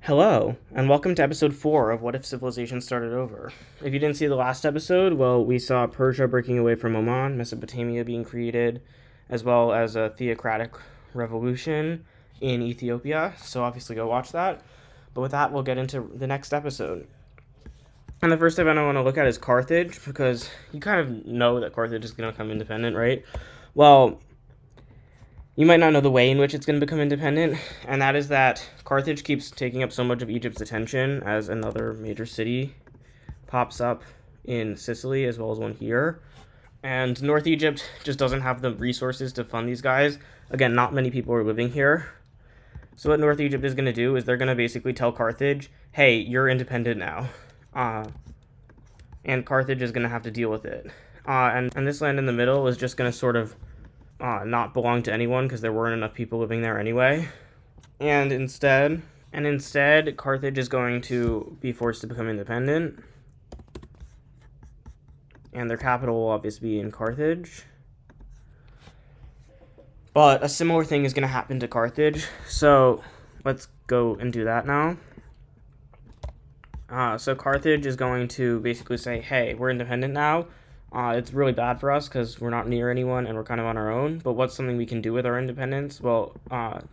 Hello, and welcome to episode 4 of What If Civilization Started Over. If you didn't see the last episode, well, we saw Persia breaking away from Oman, Mesopotamia being created, as well as a theocratic revolution in Ethiopia, so obviously go watch that. But with that, we'll get into the next episode. And the first event I want to look at is Carthage, because you kind of know that Carthage is going to become independent, right? Well, you might not know the way in which it's going to become independent, and that is that Carthage keeps taking up so much of Egypt's attention as another major city pops up in Sicily, as well as one here. And North Egypt just doesn't have the resources to fund these guys. Again, not many people are living here. So what North Egypt is going to do is they're going to basically tell Carthage, hey, you're independent now. And Carthage is going to have to deal with it. And this land in the middle is just going to sort of not belong to anyone because there weren't enough people living there anyway. And instead, Carthage is going to be forced to become independent. And their capital will obviously be in Carthage. But a similar thing is going to happen to Carthage. So let's go and do that now. So Carthage is going to basically say, hey, we're independent now. It's really bad for us because we're not near anyone and we're kind of on our own. But what's something we can do with our independence? Well,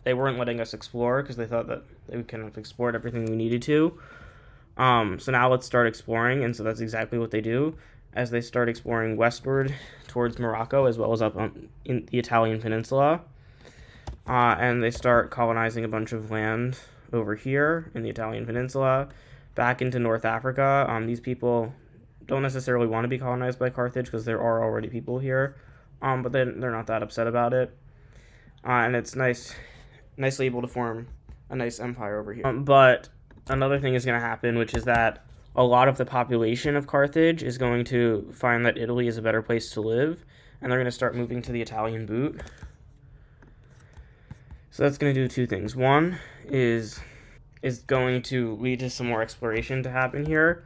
they weren't letting us explore because they thought that we kind of explored everything we needed to. So now let's start exploring. And so that's exactly what they do as they start exploring westward towards Morocco as well as up in the Italian peninsula. And they start colonizing a bunch of land over here in the Italian peninsula, back into North Africa. These people don't necessarily want to be colonized by Carthage because there are already people here, but they're not that upset about it. And it's nicely able to form a nice empire over here. But another thing is going to happen, which is that a lot of the population of Carthage is going to find that Italy is a better place to live, and they're going to start moving to the Italian boot. So that's going to do two things. One is going to lead to some more exploration to happen here.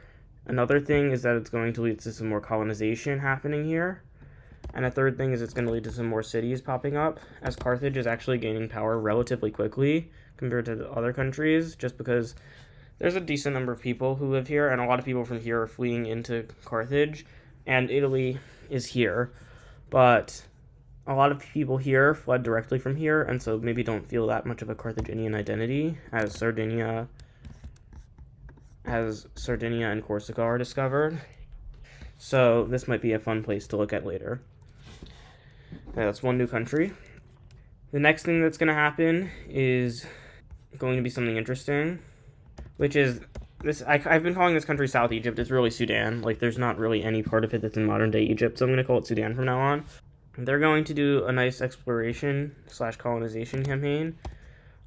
Another thing is that it's going to lead to some more colonization happening here. And a third thing is it's going to lead to some more cities popping up, as Carthage is actually gaining power relatively quickly compared to the other countries, just because there's a decent number of people who live here, and a lot of people from here are fleeing into Carthage, and Italy is here. But a lot of people here fled directly from here, and so maybe don't feel that much of a Carthaginian identity, as Sardinia and Corsica are discovered. So this might be a fun place to look at later. That's one new country. The next thing that's going to happen is going to be something interesting, which is this. I've been calling this country South Egypt. It's really Sudan. Like, there's not really any part of it that's in modern day Egypt, so I'm going to call it Sudan from now on. They're going to do a nice exploration/colonization campaign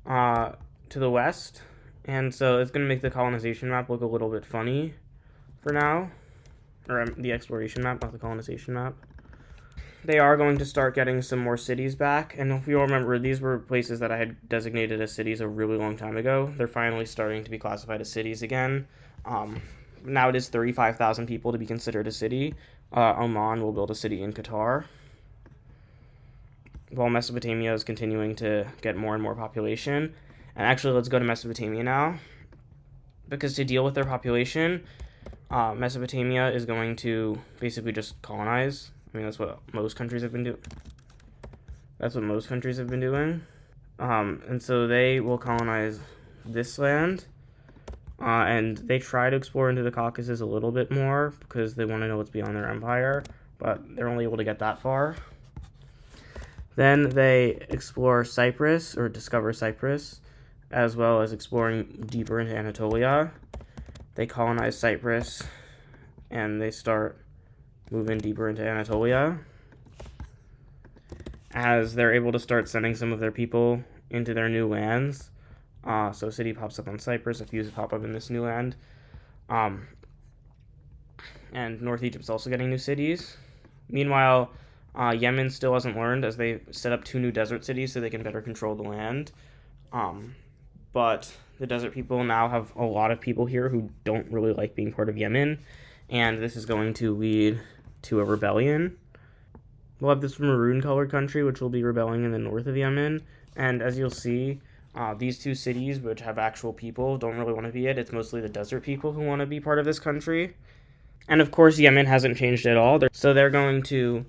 to the west. And so it's going to make the colonization map look a little bit funny for now. Or the exploration map, not the colonization map. They are going to start getting some more cities back. And if you'll remember, these were places that I had designated as cities a really long time ago. They're finally starting to be classified as cities again. Now it is 35,000 people to be considered a city. Oman will build a city in Qatar, while Mesopotamia is continuing to get more and more population. And actually, let's go to Mesopotamia now, because to deal with their population, Mesopotamia is going to basically just colonize. I mean, that's what most countries have been doing. And so they will colonize this land, and they try to explore into the Caucasus a little bit more because they want to know what's beyond their empire, but they're only able to get that far. Then they explore Cyprus, or discover Cyprus, as well as exploring deeper into Anatolia. They colonize Cyprus, and they start moving deeper into Anatolia, as they're able to start sending some of their people into their new lands. So a city pops up on Cyprus, a few pop up in this new land. And North Egypt's also getting new cities. Meanwhile, Yemen still hasn't learned, as they set up 2 new desert cities so they can better control the land. But the desert people now have a lot of people here who don't really like being part of Yemen, and this is going to lead to a rebellion. We'll have this maroon-colored country, which will be rebelling in the north of Yemen, and as you'll see, These two cities, which have actual people, don't really want to be it. It's mostly the desert people who want to be part of this country. And of course, Yemen hasn't changed at all. So they're going to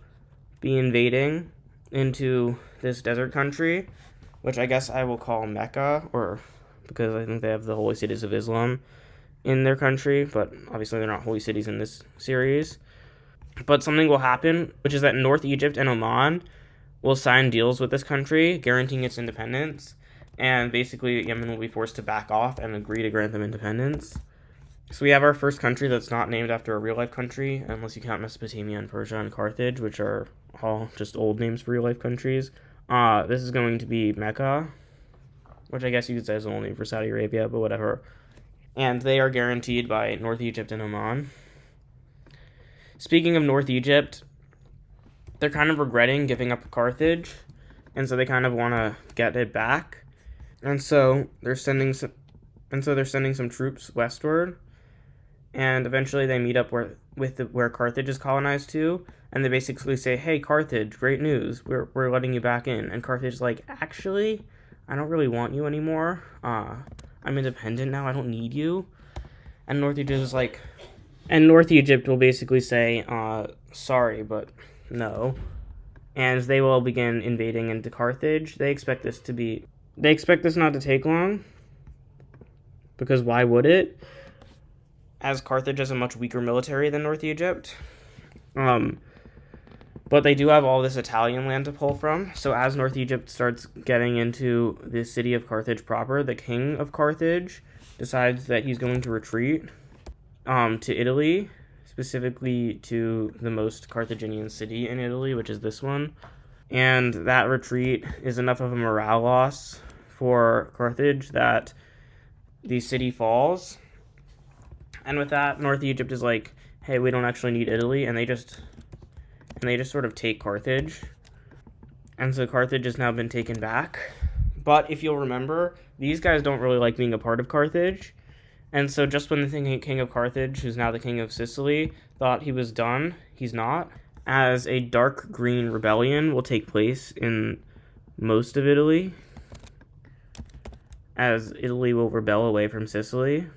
be invading into this desert country, which I guess I will call Mecca, or because I think they have the holy cities of Islam in their country, but obviously they're not holy cities in this series. But something will happen, which is that North Egypt and Oman will sign deals with this country, guaranteeing its independence, and basically Yemen will be forced to back off and agree to grant them independence. So we have our first country that's not named after a real-life country, unless you count Mesopotamia and Persia and Carthage, which are all just old names for real-life countries. This is going to be Mecca, which I guess you could say is an old name for Saudi Arabia, but whatever. And they are guaranteed by North Egypt and Oman. Speaking of North Egypt, they're kind of regretting giving up Carthage, and so they kind of want to get it back. And so they're sending some troops westward, and eventually they meet up where Carthage is colonized to, and they basically say, "Hey, Carthage, great news. We're letting you back in." And Carthage's like, "Actually, I don't really want you anymore. I'm independent now. I don't need you." And North Egypt will basically say, "Sorry, but no." And they will begin invading into Carthage. They expect this not to take long, because why would it? As Carthage has a much weaker military than North Egypt. But they do have all this Italian land to pull from. So as North Egypt starts getting into the city of Carthage proper, the king of Carthage decides that he's going to retreat to Italy, specifically to the most Carthaginian city in Italy, which is this one. And that retreat is enough of a morale loss for Carthage that the city falls. And with that, North Egypt is like, "Hey, we don't actually need Italy," and they just sort of take Carthage. And so Carthage has now been taken back. But if you'll remember, these guys don't really like being a part of Carthage. And so just when the king of Carthage, who's now the king of Sicily, thought he was done, he's not. As a dark green rebellion will take place in most of Italy, as Italy will rebel away from Sicily.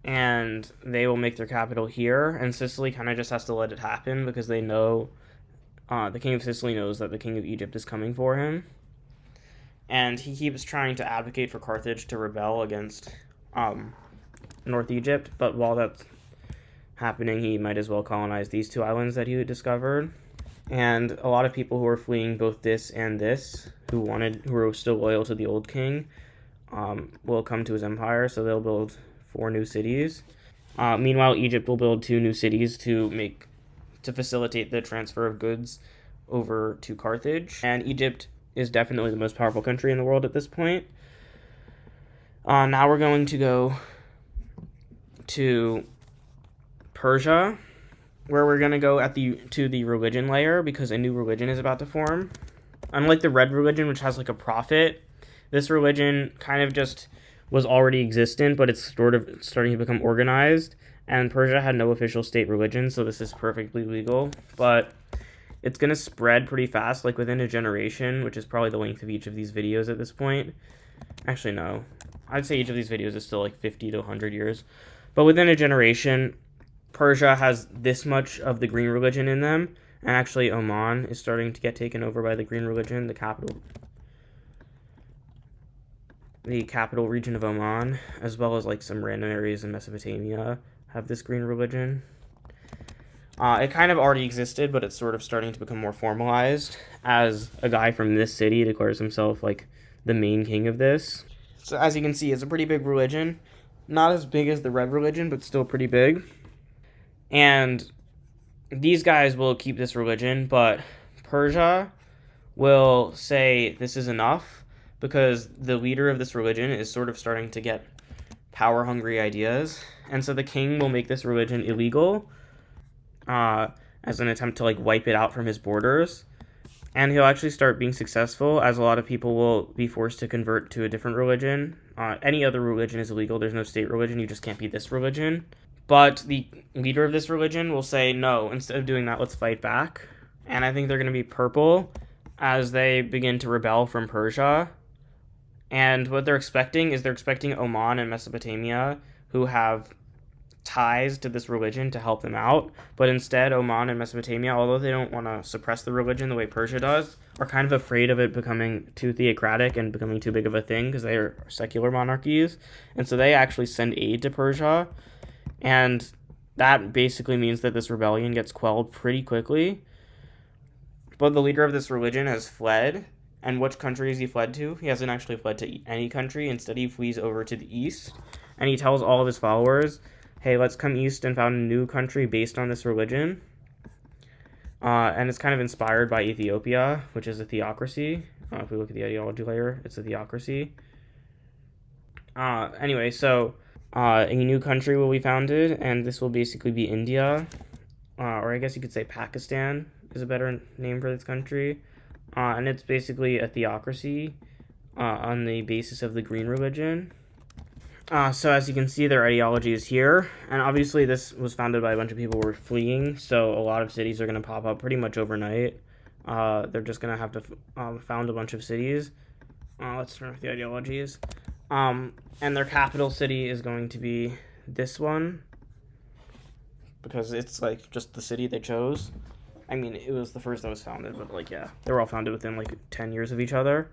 And they will make their capital here, and Sicily kind of just has to let it happen because they know, the king of Sicily knows that the king of Egypt is coming for him. And he keeps trying to advocate for Carthage to rebel against North Egypt, but while that's happening, he might as well colonize these two islands that he discovered. And a lot of people who are fleeing both this and this, who were still loyal to the old king, will come to his empire, so they'll build 4 new cities. Meanwhile, Egypt will build 2 new cities to facilitate the transfer of goods over to Carthage. And Egypt is definitely the most powerful country in the world at this point. Now we're going to go to Persia, where we're going to go to the religion layer, because a new religion is about to form. Unlike the red religion, which has like a prophet, this religion kind of just was already existent, but it's sort of starting to become organized. And Persia had no official state religion, so this is perfectly legal. But it's going to spread pretty fast, like within a generation, which is probably the length of each of these videos at this point. Actually, no. I'd say each of these videos is still like 50 to 100 years. But within a generation, Persia has this much of the green religion in them. And actually, Oman is starting to get taken over by the green religion, the capital region of Oman, as well as like some random areas in Mesopotamia have this green religion. It kind of already existed, but it's sort of starting to become more formalized, as a guy from this city declares himself like the main king of this. So as you can see, it's a pretty big religion. Not as big as the red religion, but still pretty big. And these guys will keep this religion, but Persia will say this is enough, because the leader of this religion is sort of starting to get power-hungry ideas. And so the king will make this religion illegal, as an attempt to like wipe it out from his borders. And he'll actually start being successful, as a lot of people will be forced to convert to a different religion. Any other religion is illegal. There's no state religion. You just can't be this religion. But the leader of this religion will say, no, instead of doing that, let's fight back. And I think they're going to be purple as they begin to rebel from Persia. And what they're expecting is they're expecting Oman and Mesopotamia, who have ties to this religion, to help them out. But instead, Oman and Mesopotamia, although they don't want to suppress the religion the way Persia does, are kind of afraid of it becoming too theocratic and becoming too big of a thing because they are secular monarchies. And so they actually send aid to Persia. And that basically means that this rebellion gets quelled pretty quickly. But the leader of this religion has fled. And which country has he fled to? He hasn't actually fled to any country. Instead, he flees over to the east. And he tells all of his followers, hey, let's come east and found a new country based on this religion. And it's kind of inspired by Ethiopia, which is a theocracy. If we look at the ideology layer, it's a theocracy. Anyway, so a new country will be founded, and this will basically be India. Or I guess you could say Pakistan is a better name for this country. And it's basically a theocracy on the basis of the green religion. So as you can see, their ideology is here, and obviously this was founded by a bunch of people who were fleeing, so a lot of cities are going to pop up pretty much overnight. They're just going to have to found a bunch of cities. Let's turn off the ideologies. And their capital city is going to be this one, because it's like just the city they chose. I mean, it was the first that was founded, but like, yeah, they were all founded within like 10 years of each other,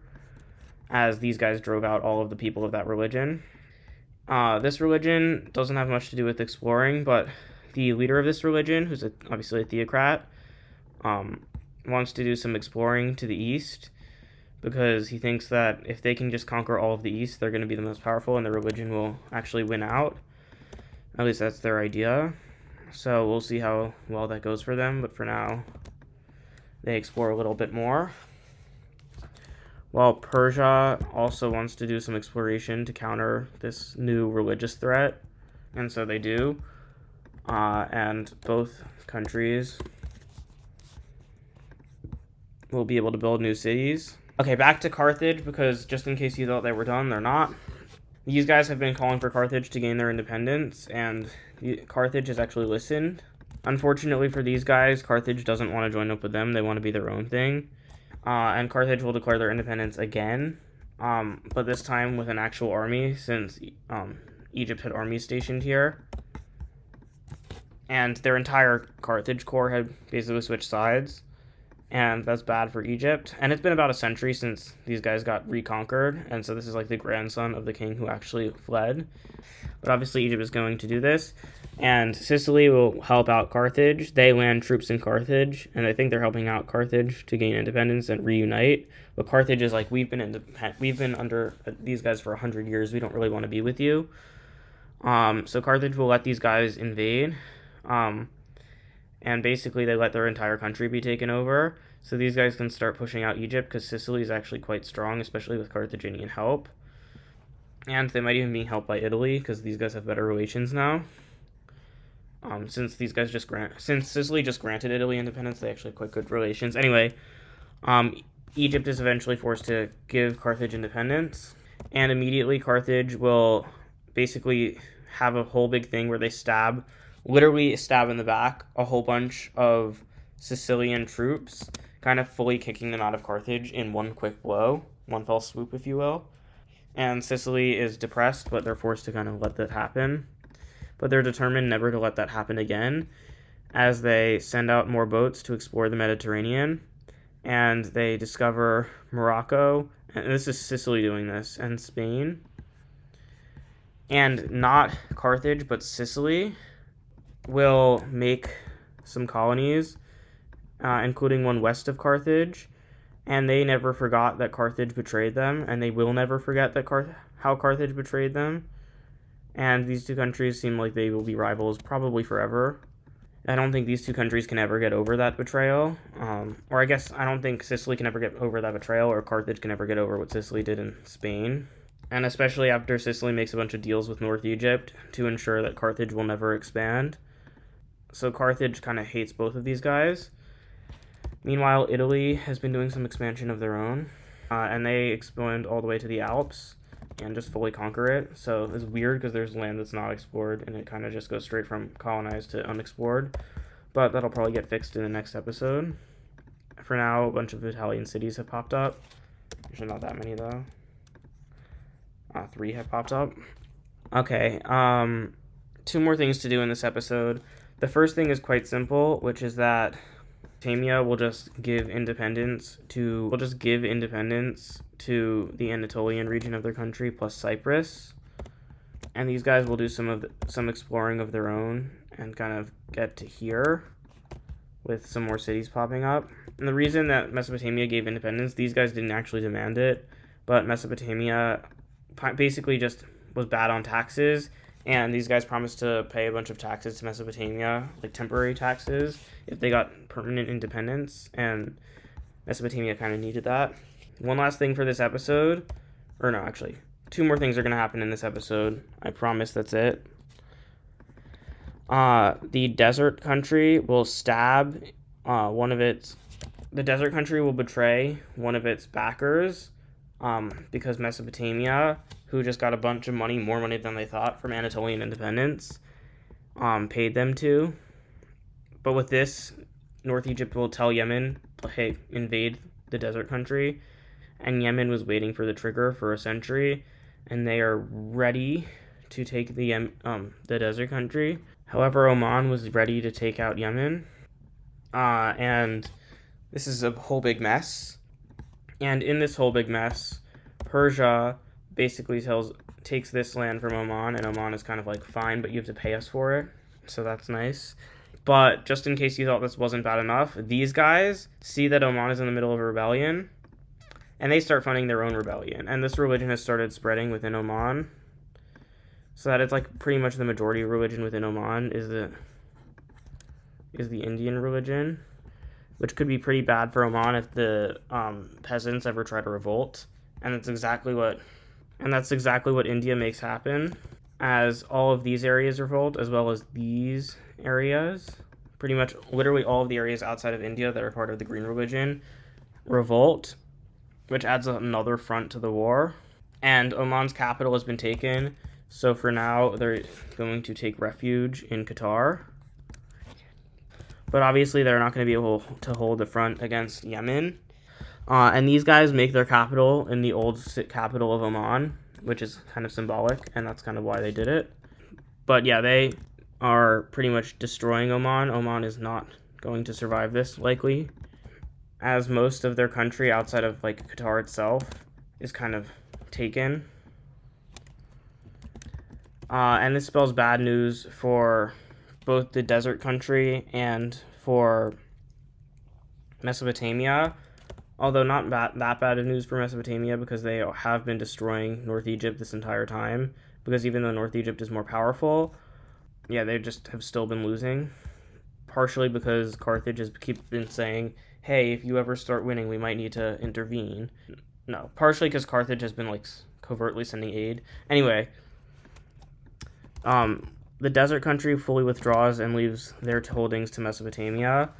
as these guys drove out all of the people of that religion. This religion doesn't have much to do with exploring, but the leader of this religion, who's obviously a theocrat, wants to do some exploring to the east, because he thinks that if they can just conquer all of the east, they're going to be the most powerful, and the religion will actually win out. At least that's their idea. So we'll see how well that goes for them, but for now, they explore a little bit more. While Persia also wants to do some exploration to counter this new religious threat, and so they do. And both countries will be able to build new cities. Okay, back to Carthage, because just in case you thought they were done, they're not. These guys have been calling for Carthage to gain their independence, and Carthage has actually listened. Unfortunately for these guys, Carthage doesn't want to join up with them. They want to be their own thing. And Carthage will declare their independence again, but this time with an actual army, since Egypt had armies stationed here. And their entire Carthage corps had basically switched sides, and that's bad for Egypt. And it's been about a century since these guys got reconquered, and so this is like the grandson of the king who actually fled. But obviously Egypt is going to do this, and Sicily will help out Carthage. They land troops in Carthage, and I think they're helping out Carthage to gain independence and reunite. But Carthage is like, we've been under these guys for 100 years. We don't really want to be with you. So Carthage will let these guys invade. And basically they let their entire country be taken over. So these guys can start pushing out Egypt, because Sicily is actually quite strong, especially with Carthaginian help. And they might even be helped by Italy, because these guys have better relations now. Since Sicily just granted Italy independence, they actually have quite good relations. Anyway, Egypt is eventually forced to give Carthage independence, and immediately Carthage will basically have a whole big thing where they literally stab in the back a whole bunch of Sicilian troops, kind of fully kicking them out of Carthage in one quick blow, one fell swoop, if you will. And Sicily is depressed, but they're forced to kind of let that happen. But they're determined never to let that happen again, as they send out more boats to explore the Mediterranean, and they discover Morocco, and this is Sicily doing this, and Spain, and not Carthage, but Sicily will make some colonies, including one west of Carthage, and they never forgot that Carthage betrayed them, and they will never forget that how Carthage betrayed them. And these two countries seem like they will be rivals probably forever. I don't think these two countries can ever get over that betrayal. Or I guess I don't think Sicily can ever get over that betrayal, or Carthage can ever get over what Sicily did in Spain. And especially after Sicily makes a bunch of deals with North Egypt to ensure that Carthage will never expand. So Carthage kind of hates both of these guys. Meanwhile, Italy has been doing some expansion of their own. And they expand all the way to the Alps and just fully conquer it. So it's weird because there's land that's not explored, and it kind of just goes straight from colonized to unexplored. But that'll probably get fixed in the next episode. For now, a bunch of Italian cities have popped up. Actually, not that many, though. 3 have popped up. Okay, two more things to do in this episode. The first thing is quite simple, which is that Mesopotamia will just give independence to the Anatolian region of their country plus Cyprus, and these guys will do some exploring of their own and kind of get to here with some more cities popping up. And the reason that Mesopotamia gave independence, these guys didn't actually demand it, but Mesopotamia basically just was bad on taxes, and these guys promised to pay a bunch of taxes to Mesopotamia, like temporary taxes, if they got permanent independence, and Mesopotamia kind of needed that. One last thing for this episode, or no, actually, 2 more things are going to happen in this episode. I promise that's it. The desert country will the desert country will betray one of its backers, because Mesopotamia, who just got a bunch of money, more money than they thought from Anatolian independence, paid them to. But with this, North Egypt will tell Yemen, hey, invade the desert country, and Yemen was waiting for the trigger for a century, and they are ready to take the desert country. However, Oman was ready to take out Yemen, and this is a whole big mess. And in this whole big mess, Persia basically takes this land from Oman, and Oman is kind of like, fine, but you have to pay us for it. So that's nice. But just in case you thought this wasn't bad enough, these guys see that Oman is in the middle of a rebellion, and they start funding their own rebellion. And this religion has started spreading within Oman, so that it's like pretty much the majority of religion within Oman is the Indian religion, which could be pretty bad for Oman if the peasants ever try to revolt. And that's exactly what India makes happen, as all of these areas revolt, as well as these areas. Pretty much literally all of the areas outside of India that are part of the Green Religion revolt, which adds another front to the war. And Oman's capital has been taken, so for now they're going to take refuge in Qatar. But obviously they're not going to be able to hold the front against Yemen. And these guys make their capital in the old capital of Oman, which is kind of symbolic, and that's kind of why they did it. But yeah, they are pretty much destroying Oman. Oman is not going to survive this, likely, as most of their country outside of like Qatar itself is kind of taken. And this spells bad news for both the desert country and for Mesopotamia, although not that bad of news for Mesopotamia, because they have been destroying North Egypt this entire time, because even though North Egypt is more powerful, yeah, they just have still been losing, partially because Carthage has been saying, hey, if you ever start winning, we might need to intervene. No, partially because Carthage has been like covertly sending aid. Anyway, the desert country fully withdraws and leaves their holdings to Mesopotamia,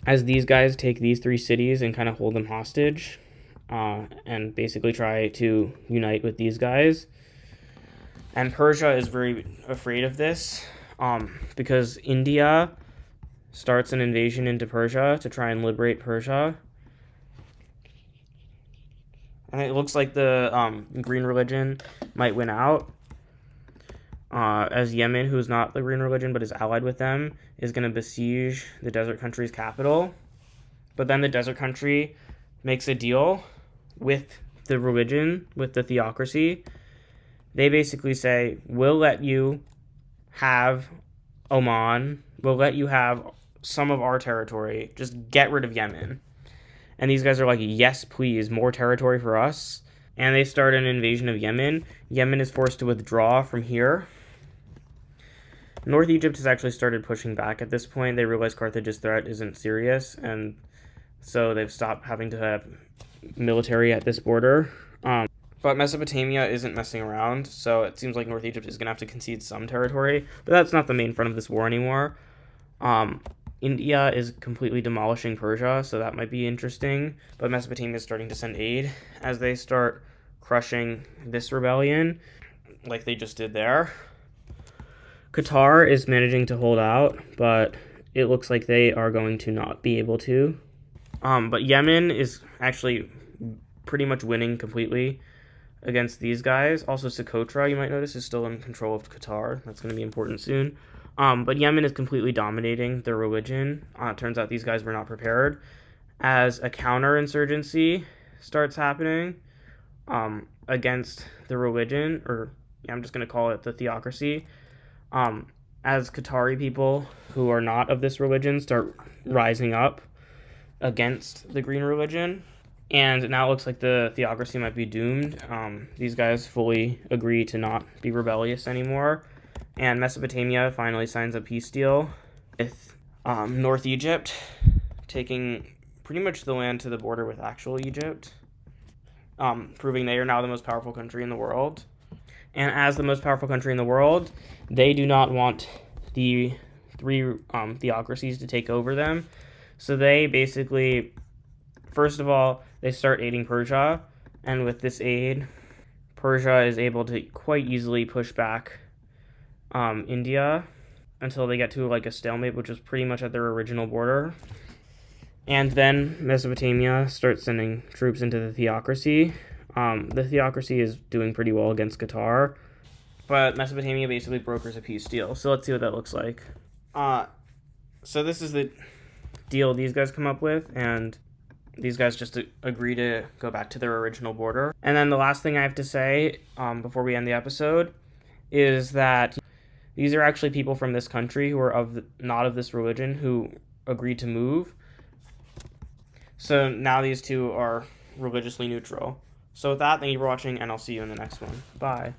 as these guys take these 3 cities and kind of hold them hostage, and basically try to unite with these guys. And Persia is very afraid of this, because India starts an invasion into Persia to try and liberate Persia. And it looks like the Green Religion might win out, as Yemen, who's not the Green Religion but is allied with them, is going to besiege the desert country's capital. But then the desert country makes a deal with the religion, with the theocracy. They basically say, we'll let you have Oman, we'll let you have some of our territory, just get rid of Yemen. And these guys are like, yes, please, more territory for us. And they start an invasion of Yemen. Yemen is forced to withdraw from here. North Egypt has actually started pushing back at this point. They realize Carthage's threat isn't serious, and so they've stopped having to have military at this border. But Mesopotamia isn't messing around, so it seems like North Egypt is going to have to concede some territory, but that's not the main front of this war anymore. India is completely demolishing Persia, so that might be interesting, but Mesopotamia is starting to send aid as they start crushing this rebellion, like they just did there. Qatar is managing to hold out, but it looks like they are going to not be able to. But Yemen is actually pretty much winning completely. against these guys. Also, Socotra, you might notice, is still in control of Qatar. That's going to be important soon. But Yemen is completely dominating their religion. It turns out these guys were not prepared. As a counterinsurgency starts happening against the religion, or yeah, I'm just going to call it the theocracy, as Qatari people who are not of this religion start rising up against the green religion, and now it looks like the theocracy might be doomed. These guys fully agree to not be rebellious anymore, and Mesopotamia finally signs a peace deal with North Egypt, taking pretty much the land to the border with actual Egypt, proving they are now the most powerful country in the world. And as the most powerful country in the world, they do not want the three theocracies to take over them. So they basically, first of all, they start aiding Persia. And with this aid, Persia is able to quite easily push back India until they get to like a stalemate, which is pretty much at their original border. And then Mesopotamia starts sending troops into the theocracy. The theocracy is doing pretty well against Qatar, but Mesopotamia basically brokers a peace deal. So let's see what that looks like. So this is the deal these guys come up with, and these guys just agree to go back to their original border. And then the last thing I have to say before we end the episode is that these are actually people from this country who are not of this religion who agreed to move. So now these two are religiously neutral. So with that, thank you for watching, and I'll see you in the next one. Bye.